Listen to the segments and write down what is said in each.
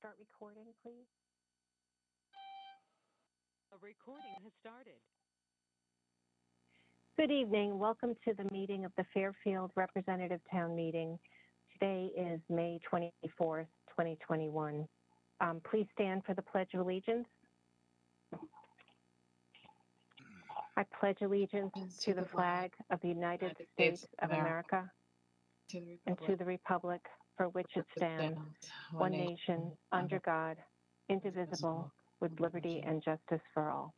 Start recording, please. A recording has started. Good evening. Welcome to the meeting of the Fairfield Representative Town Meeting. Today is May 24th, 2021. Please stand for the Pledge of Allegiance. I pledge allegiance to the flag of the United States of America and to the republic for which it stands, one nation, under God, indivisible, with liberty and justice for all.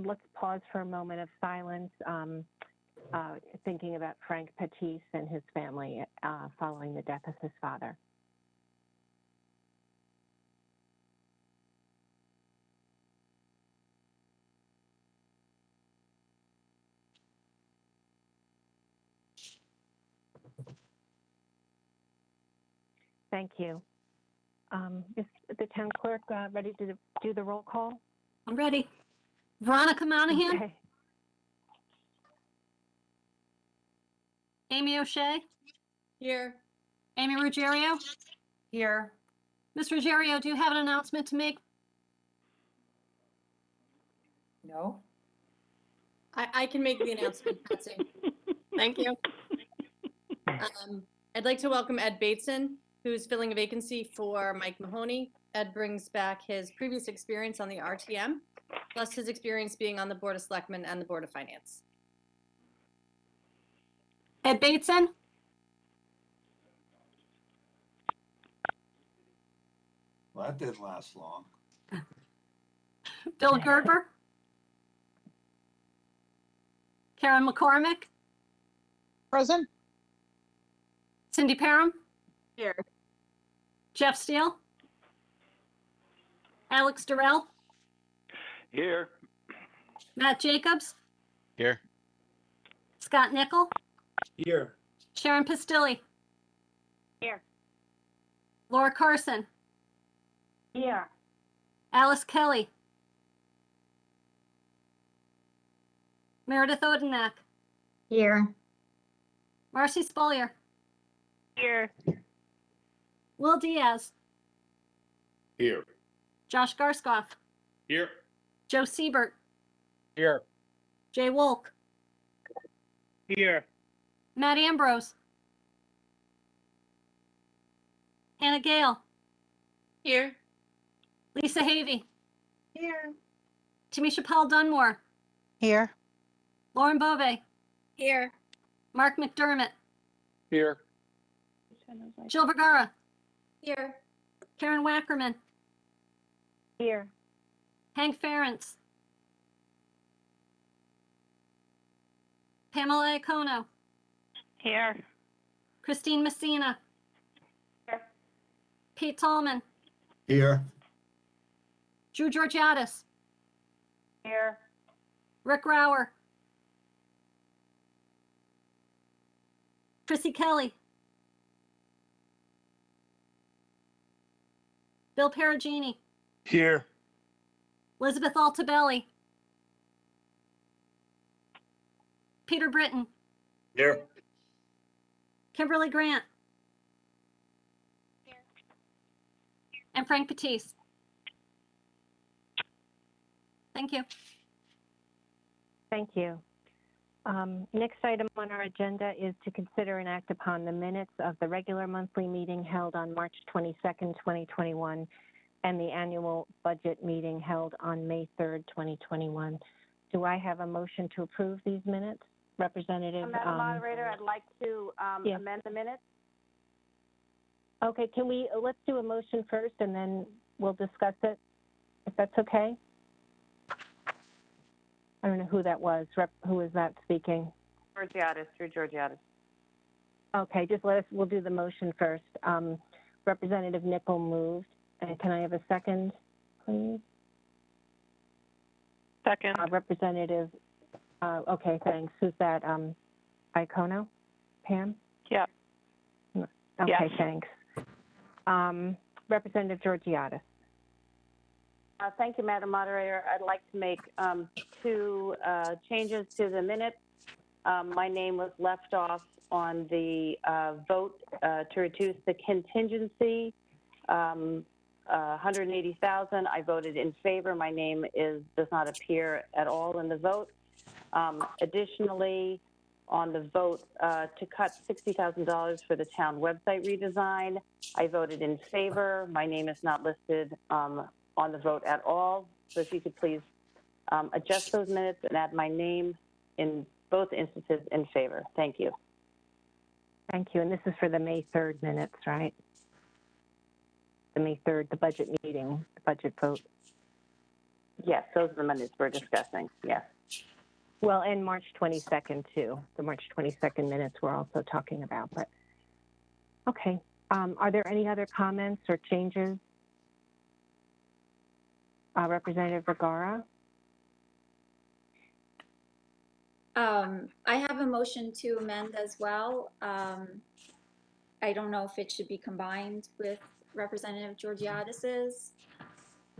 Let's pause for a moment of silence, thinking about Frank Patisse and his family following the death of his father. Thank you. Is the town clerk ready to do the roll call? I'm ready. Veronica Monahan. Okay. Amy O'Shea. Here. Amy Ruggiero. Here. Ms. Ruggiero, do you have an announcement to make? No. I can make the announcement, Patsy. Thank you. I'd like to welcome Ed Bateson, who's filling a vacancy for Mike Mahoney. Ed brings back his previous experience on the RTM, plus his experience being on the Board of Selectmen and the Board of Finance. Ed Bateson. Well, that didn't last long. Bill Gerber. Karen McCormick. Present. Cindy Parham. Here. Jeff Steele. Alex Durrell. Here. Matt Jacobs. Here. Scott Nickel. Here. Sharon Pistilli. Here. Laura Carson. Here. Alice Kelly. Meredith Odenak. Here. Marcy Spolier. Here. Will Diaz. Here. Josh Garskoff. Here. Joe Siebert. Here. Jay Wolk. Here. Matt Ambrose. Hannah Gale. Here. Lisa Havey. Here. Tamisha Paul Dunmore. Here. Lauren Bove. Here. Mark McDermott. Here. Jill Vergara. Here. Karen Wackerman. Here. Hank Ferentz. Pamela Iacono. Here. Christine Messina. Here. Pete Tallman. Here. Drew Georgiadis. Here. Rick Rower. Chrissy Kelly. Bill Perugini. Here. Elizabeth Altabelli. Peter Britton. Here. Kimberly Grant. Here. And Frank Patisse. Thank you. Thank you. Next item on our agenda is to consider and act upon the minutes of the regular monthly meeting held on March 22nd, 2021, and the annual budget meeting held on May 3rd, 2021. Do I have a motion to approve these minutes? Representative. Madam Moderator, I'd like to yeah. amend the minutes. Okay, let's do a motion first and then we'll discuss it, if that's okay? I don't know who that was. Who was that speaking? Drew Georgiadis. Okay, we'll do the motion first. Representative Nickel moved. And can I have a second, please? Second. Representative, okay, thanks. Who's that? Iacono? Pam? Yeah. Okay, Yes. Thanks. Representative Georgiadis. Thank you, Madam Moderator. I'd like to make two changes to the minutes. my name was left off on the vote to reduce the contingency, 180,000. I voted in favor. My name does not appear at all in the vote. Additionally, on the vote to cut $60,000 for the town website redesign, I voted in favor. My name is not listed on the vote at all. So if you could please adjust those minutes and add my name in both instances in favor. Thank you. Thank you. And this is for the May 3rd minutes, right? The May 3rd, the budget meeting, the budget vote. Yes, those are the minutes we're discussing. Yes. Well, and March 22nd, too. The March 22nd minutes we're also talking about. But okay. Are there any other comments or changes? Representative Vergara? I have a motion to amend as well. I don't know if it should be combined with Representative Georgiadis's,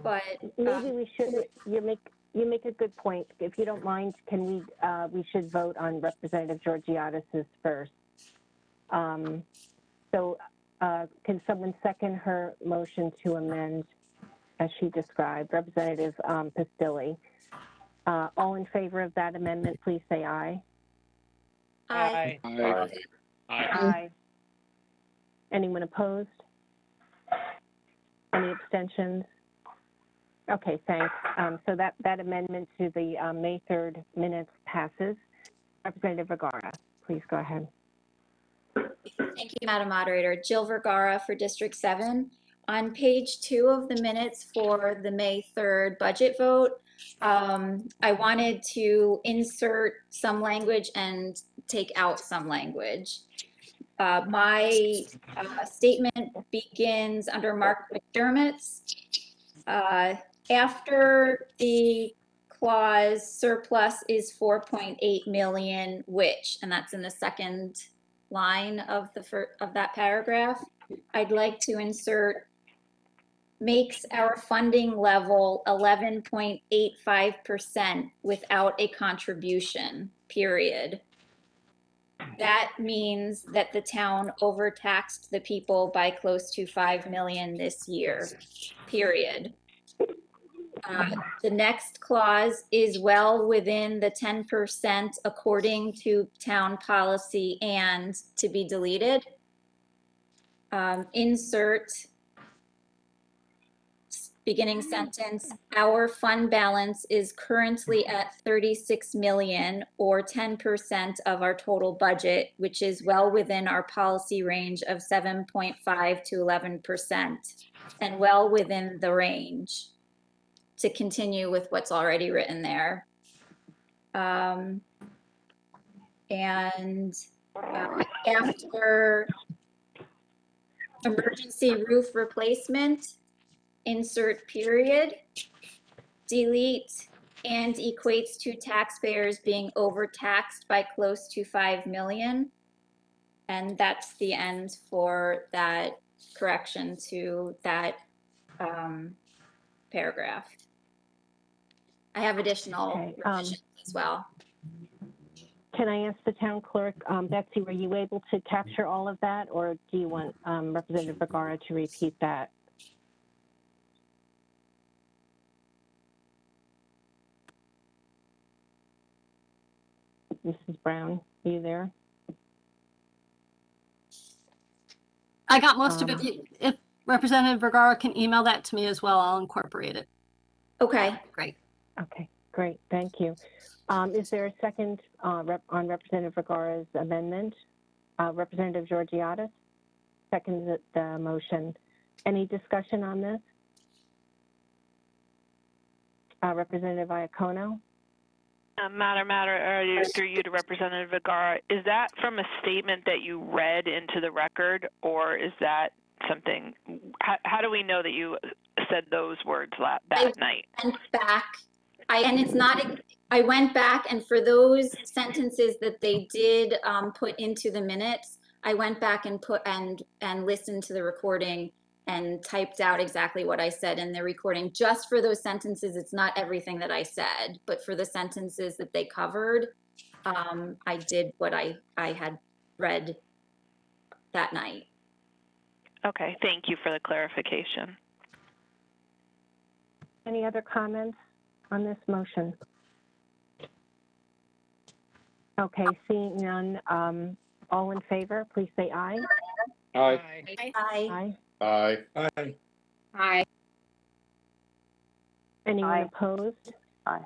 but Maybe we should. You make a good point. If you don't mind, can we should vote on Representative Georgiadis's first. So can someone second her motion to amend as she described? Representative Pastilli. All in favor of that amendment, please say aye. I Aye. Aye. Anyone opposed? Any abstentions? Okay, thanks. So that amendment to the May 3rd minutes passes. Representative Vergara, please go ahead. Thank you, Madam Moderator. Jill Vergara for District 7. On page 2 of the minutes for the May 3rd budget vote, I wanted to insert some language and take out some language. My statement begins under Mark McDermott's. After the clause surplus is 4.8 million, which, and that's in the second line of that paragraph, I'd like to insert makes our funding level 11.85% without a contribution, period. That means that the town overtaxed the people by close to 5 million this year, period. The next clause is well within the 10% according to town policy and to be deleted. Insert beginning sentence, our fund balance is currently at 36 million or 10% of our total budget, which is well within our policy range of 7.5 to 11% and well within the range to continue with what's already written there. After emergency roof replacement, insert period, delete, and equates to taxpayers being overtaxed by close to 5 million. And that's the end for that correction to that paragraph. I have additional revisions as well. Can I ask the town clerk, Betsy, were you able to capture all of that, or do you want Representative Vergara to repeat that? Mrs. Brown, are you there? I got most of it. If Representative Vergara can email that to me as well, I'll incorporate it. Okay. Great. Okay, great, thank you. Is there a second on Representative Vergara's amendment? Representative Georgiadis seconds the motion. Any discussion on this? Representative Iacono? Matter, through you to Representative Vergara, is that from a statement that you read into the record, or is that something, how do we know that you said those words that night? I went back, I went back, and for those sentences that they did put into the minutes, I went back and listened to the recording and typed out exactly what I said in the recording. Just for those sentences, it's not everything that I said, but for the sentences that they covered, I did what I had read that night. Okay, thank you for the clarification. Any other comments on this motion? Okay, seeing none, all in favor, please say aye. Aye. Aye. Aye. Aye. Aye. Anyone Aye. opposed? Aye.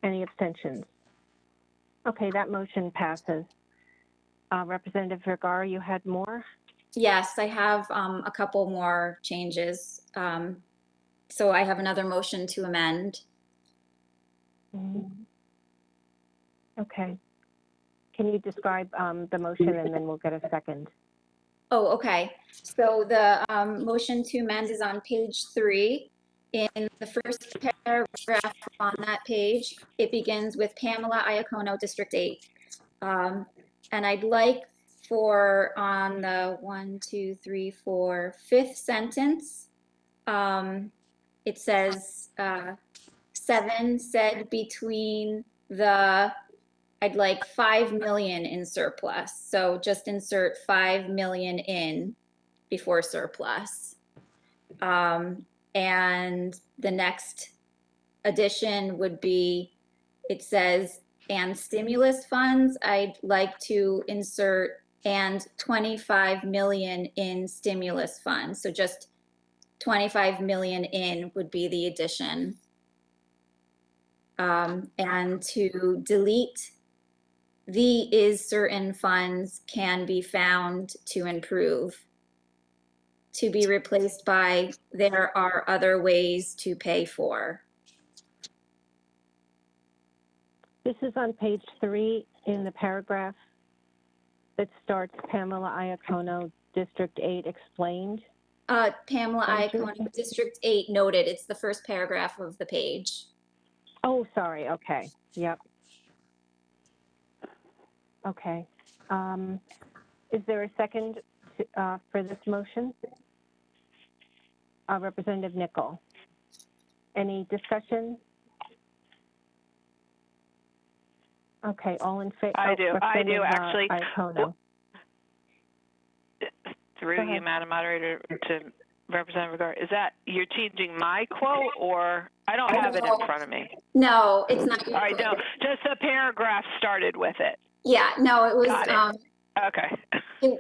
Any abstentions? Okay, that motion passes. Representative Vergara, you had more? Yes, I have a couple more changes. So I have another motion to amend. Okay. Can you describe the motion and then we'll get a second? Oh, okay. So the motion to amend is on page 3. In the first paragraph on that page, it begins with Pamela Iacono, District 8. And I'd like for on the 5th sentence, it says 7 said between the, I'd like 5 million in surplus. So just insert 5 million in before surplus. And the next addition would be, it says, and stimulus funds, I'd like to insert and 25 million in stimulus funds. So just 25 million in would be the addition. And to delete the is certain funds can be found to improve, to be replaced by there are other ways to pay for. This is on page 3 in the paragraph that starts Pamela Iacono, District 8 explained. Pamela Iacono, District 8 noted. It's the first paragraph of the page. Oh, sorry. Okay. Yep. Okay. Is there a second for this motion? Representative Nickel. Any discussion? Okay, all in favor? I do actually. Iacono. Through you, Madam Moderator, to Representative Vergara, is that you're changing my quote, or I don't have it in front of me? No, it's not. All right, no, just the paragraph started with it. Yeah, no, it was. Got it. Okay.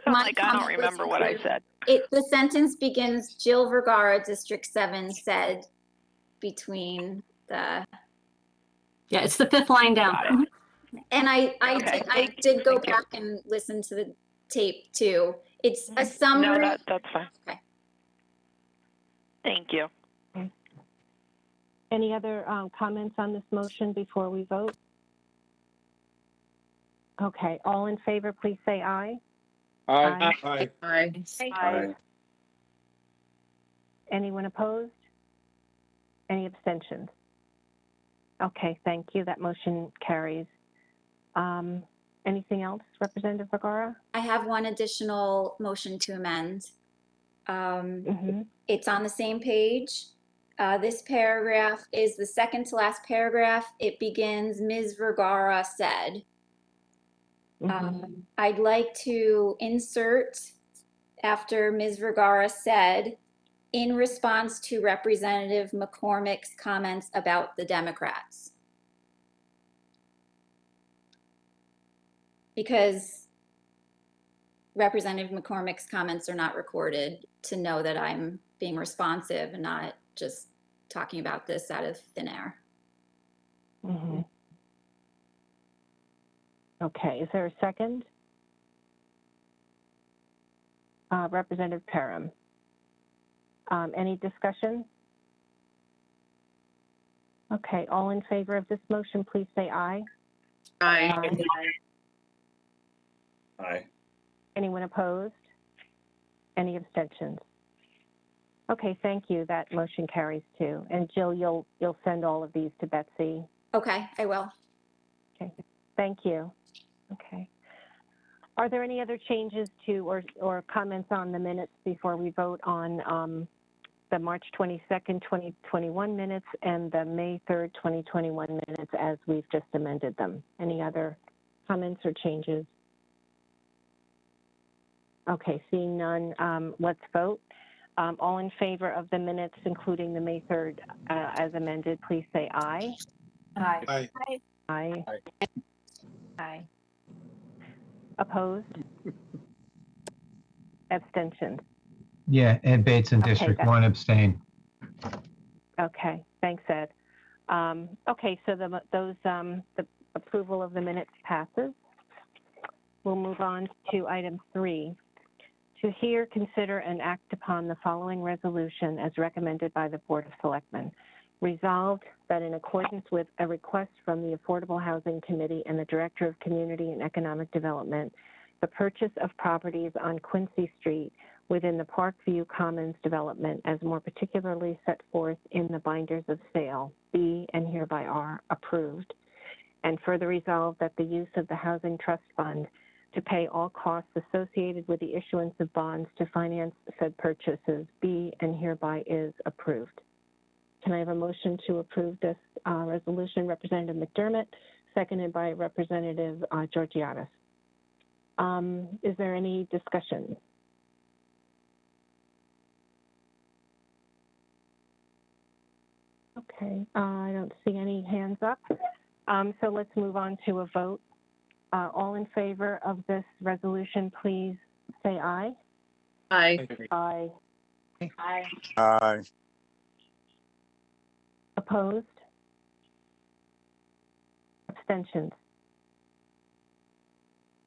I'm like, I don't remember what I said. The sentence begins, Jill Vergara, District 7 said between the. Yeah, it's the 5th line down. Got it. And I did go Thank you. back and listen to the tape too. It's a summary. No, that's fine. Okay. Thank you. Okay. Any other comments on this motion before we vote? Okay, all in favor, please say aye. Aye. Aye. Aye. Aye. Anyone opposed? Any abstentions? Okay, thank you. That motion carries. Anything else, Representative Vergara? I have one additional motion to amend. It's on the same page. This paragraph is the second to last paragraph. It begins, Ms. Vergara said. I'd like to insert after Ms. Vergara said, in response to Representative McCormick's comments about the Democrats. Because Representative McCormick's comments are not recorded to know that I'm being responsive and not just talking about this out of thin air. Okay, is there a second? Representative Perham. Any discussion? Okay, all in favor of this motion, please say aye. Aye. Aye. Anyone opposed? Any abstentions? Okay, thank you. That motion carries too. And Jill, you'll send all of these to Betsy. Okay, I will. Okay, thank you. Okay. Are there any other changes to or comments on the minutes before we vote on the March 22nd, 2021 minutes and the May 3rd, 2021 minutes as we've just amended them. Any other comments or changes? Okay, seeing none, let's vote. All in favor of the minutes, including the May 3rd as amended, please say aye. Aye. Aye. Aye. Aye. Opposed? Abstentions? Yeah, Ed Bateson, Okay, District that- 1, abstain. Okay, thanks, Ed. Okay, so the approval of the minutes passes. We'll move on to item 3. To hear, consider, and act upon the following resolution as recommended by the Board of Selectmen. Resolved that in accordance with a request from the Affordable Housing Committee and the Director of Community and Economic Development, the purchase of properties on Quincy Street within the Parkview Commons development as more particularly set forth in the binders of sale be and hereby are approved. And further resolved that the use of the Housing Trust Fund to pay all costs associated with the issuance of bonds to finance said purchases be and hereby is approved. Can I have a motion to approve this resolution? Representative McDermott, seconded by Representative Georgiadis. Is there any discussion? Okay, I don't see any hands up. So let's move on to a vote. All in favor of this resolution, please say aye. Aye. Aye. Aye. Aye. Opposed? Abstentions?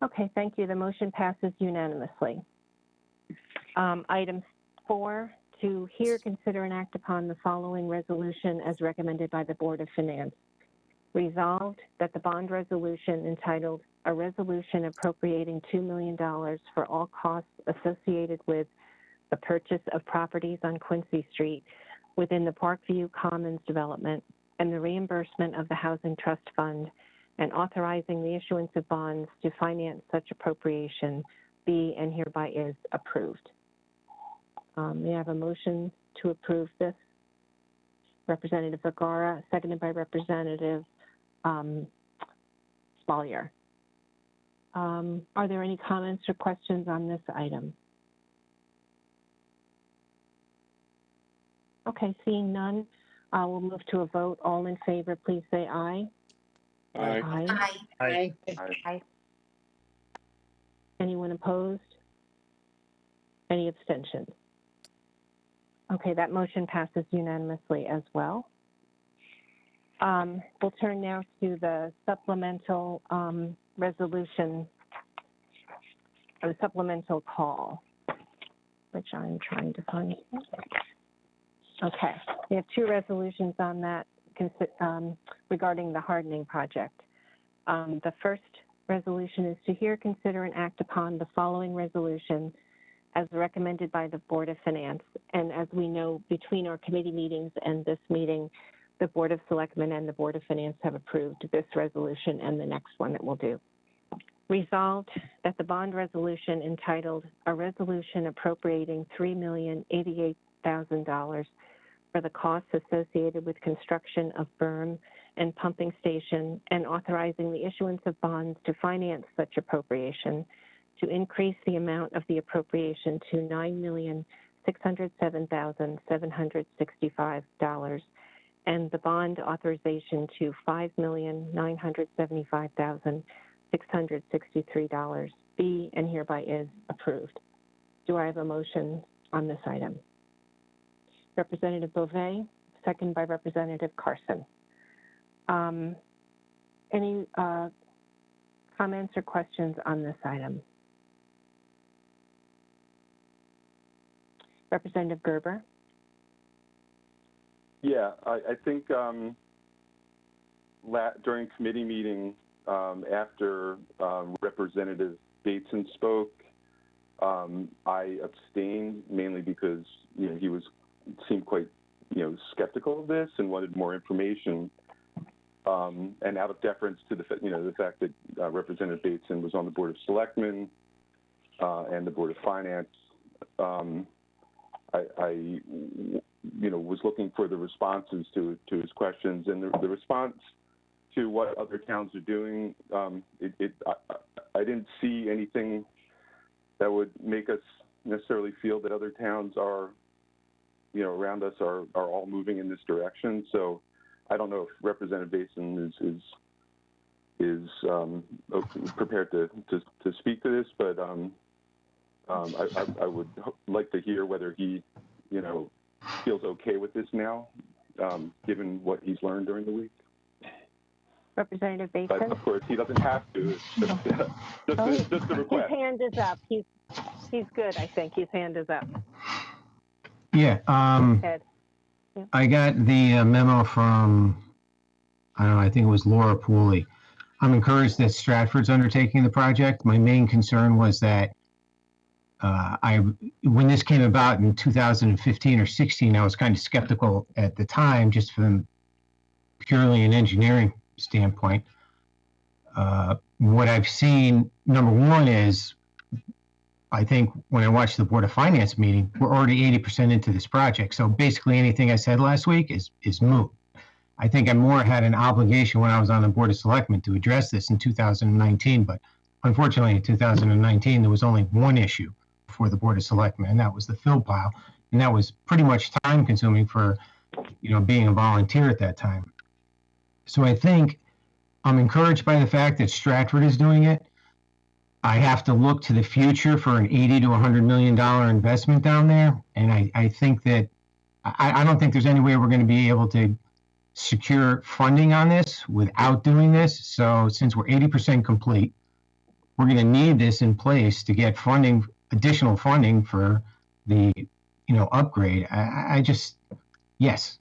Okay, thank you. The motion passes unanimously. Item 4, to hear, consider, and act upon the following resolution as recommended by the Board of Finance. Resolved that the bond resolution entitled "A Resolution Appropriating $2 million for all costs associated with the purchase of properties on Quincy Street within the Parkview Commons development and the reimbursement of the Housing Trust Fund and authorizing the issuance of bonds to finance such appropriation be and hereby is approved." May I have a motion to approve this? Representative Vergara, seconded by Representative Spalier. Are there any comments or questions on this item? Okay, seeing none, we'll move to a vote. All in favor, please say aye. Aye. Aye. Aye. Anyone opposed? Any abstentions? Okay, that motion passes unanimously as well. We'll turn now to the supplemental resolution, or the supplemental call, which I'm trying to find. Okay, we have 2 resolutions on that regarding the hardening project. The first resolution is to hear, consider, and act upon the following resolution as recommended by the Board of Finance. And as we know, between our committee meetings and this meeting, the Board of Selectmen and the Board of Finance have approved this resolution and the next one that we'll do. Resolved that the bond resolution entitled "A Resolution Appropriating $3,088,000 for the costs associated with construction of berm and pumping station and authorizing the issuance of bonds to finance such appropriation to increase the amount of the appropriation to $9,607,765 and the bond authorization to $5,975,663 be and hereby is approved. Do I have a motion on this item? Representative Beauvais, second by Representative Carson. Any comments or questions on this item? Representative Gerber. Yeah, I think during committee meeting, after Representative Bateson spoke, I abstained mainly because he seemed quite skeptical of this and wanted more information. And out of deference to the fact that Representative Bateson was on the Board of Selectmen and the Board of Finance, I was looking for the responses to his questions, and the response to what other towns are doing, I didn't see anything that would make us necessarily feel that other towns are, around us are all moving in this direction. So I don't know if Representative Basin is prepared to speak to this, but I would like to hear whether he, feels okay with this now, given what he's learned during the week. Representative Basin? But of course, he doesn't have to. It's just a request. His hand is up. He's good, I think. His hand is up. Yeah. I got the memo from, I don't know, I think it was Laura Pooley. I'm encouraged that Stratford's undertaking the project. My main concern was that when this came about in 2015 or 16, I was kind of skeptical at the time, just from purely an engineering standpoint. What I've seen, number one, is I think when I watched the Board of Finance meeting, we're already 80% into this project. So basically anything I said last week is moot. I think I more had an obligation when I was on the Board of Selectmen to address this in 2019, but unfortunately in 2019, there was only one issue for the Board of Selectmen, and that was the fill pile. And that was pretty much time consuming for, being a volunteer at that time. So I think I'm encouraged by the fact that Stratford is doing it. I have to look to the future for an $80 to $100 million investment down there. And I think that, I don't think there's any way we're going to be able to secure funding on this without doing this. So since we're 80% complete, we're going to need this in place to get funding, additional funding for the, upgrade. Yes,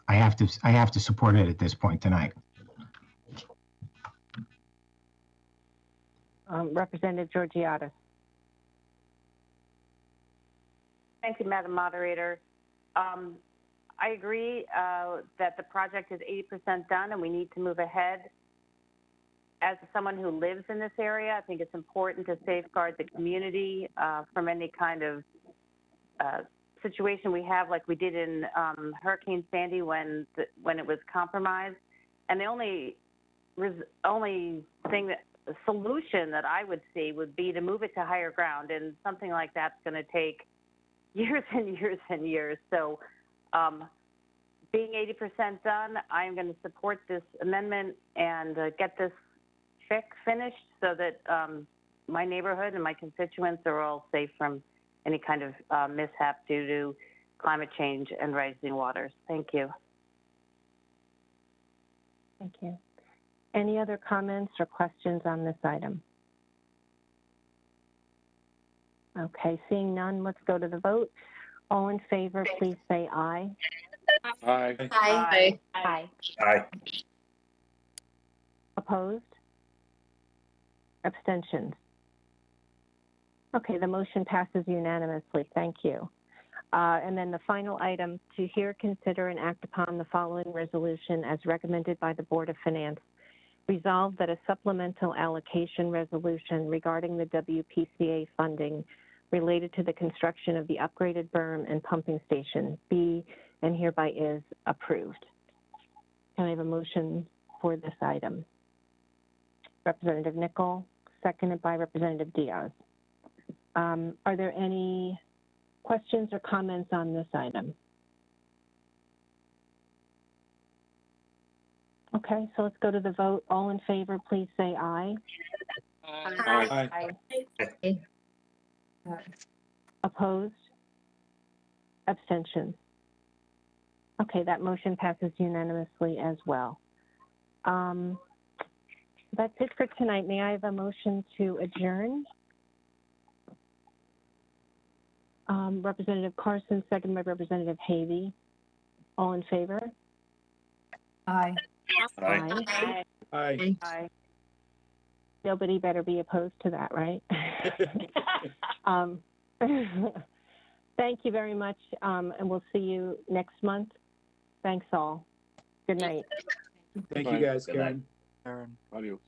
I have to support it at this point tonight. Representative Georgiadis. Thank you, Madam Moderator. I agree that the project is 80% done and we need to move ahead. As someone who lives in this area, I think it's important to safeguard the community from any kind of situation we have like we did in Hurricane Sandy when it was compromised. And the only solution that I would see would be to move it to higher ground, and something like that's going to take years and years and years. So being 80% done, I'm going to support this amendment and get this finished so that my neighborhood and my constituents are all safe from any kind of mishap due to climate change and rising waters. Thank you. Thank you. Any other comments or questions on this item? Okay, seeing none, let's go to the vote. All in favor, please say aye. Aye. Aye. Aye. Aye. Opposed? Abstentions? Okay, the motion passes unanimously. Thank you. And then the final item, to hear, consider, and act upon the following resolution as recommended by the Board of Finance. Resolved that a supplemental allocation resolution regarding the WPCA funding related to the construction of the upgraded berm and pumping station be and hereby is approved. Can I have a motion for this item? Representative Nicol, seconded by Representative Diaz. Are there any questions or comments on this item? Okay, so let's go to the vote. All in favor, please say aye. Aye. Aye. Opposed? Abstentions? Okay, that motion passes unanimously as well. That's it for tonight. May I have a motion to adjourn? Representative Carson, second by Representative Havey. All in favor? Aye. Aye. Aye. Aye. Nobody better be opposed to that, right? Thank you very much, and we'll see you next month. Thanks all. Good night. Thank you guys, Karen. Adios.